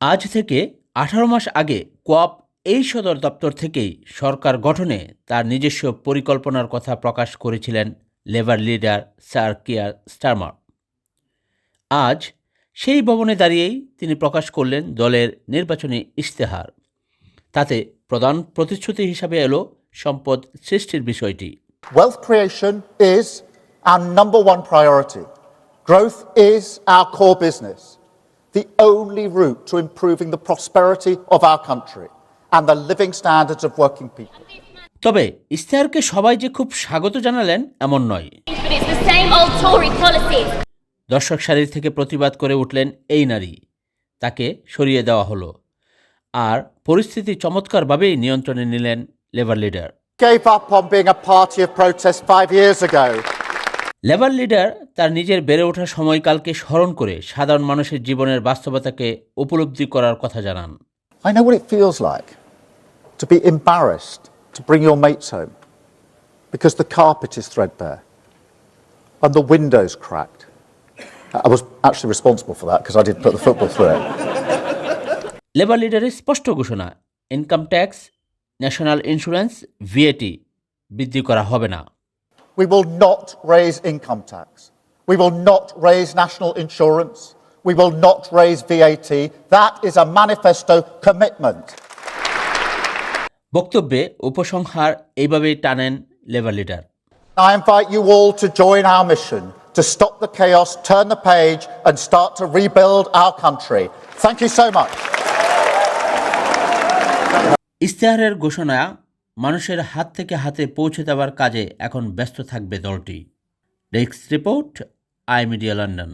আজ থেকে ১৮ মাস আগে কোঅপ এই সদর দপ্তর থেকেই সরকার গঠনে তার নিজস্ব পরিকল্পনার কথা প্রকাশ করেছিলেন labour leader sir Keir Starmer. আজ সেই ভবনে দাঁড়িয়েই তিনি প্রকাশ করলেন দলের নির্বাচনী ইশতেহার। তাতে প্রধান প্রতিশ্রুতি হিসাবে এলো সম্পদ সৃষ্টির বিষয়টি। Wealth creation is our number one priority. Growth is our core business. The only route to improving the prosperity of our country and the living standards of working people. তবে ইশতেহারকে সবাই যে খুব স্বাগত জানালেন এমন নয়। But it's the same old Tory policies. দর্শক সারির থেকে প্রতিবাদ করে উঠলেন এই নারী। তাকে সরিয়ে দেওয়া হলো, আর পরিস্থিতি চমৎকারভাবেই নিয়ন্ত্রণে নিলেন labour leader. Gave up on being a party of protest 5 years ago. Labour leader তার নিজের বেড়ে ওঠার সময়কালকে স্মরণ করে সাধারণ মানুষের জীবনের বাস্তবতাকে উপলব্ধি করার কথা জানান। I know what it feels like to be embarrassed to bring your mates home because the carpet is threadbare and the window's cracked. I was actually responsible for that because I did put the football through it. Labour লিডারের স্পষ্ট ঘোষণা, income tax, national insurance, VAT বৃদ্ধি করা হবে না। We will not raise income tax. We will not raise national insurance. We will not raise VAT. That is a manifesto commitment. বক্তব্যে উপসংহার এইভাবেই টানেন labour leader. I invite you all to join our mission to stop the chaos, turn the page and start to rebuild our country. Thank you so much. ইশতেহারের ঘোষণা মানুষের হাত থেকে হাতে পৌঁছে দেওয়ার কাজে এখন ব্যস্ত থাকবে দলটি। Desk report, I media London.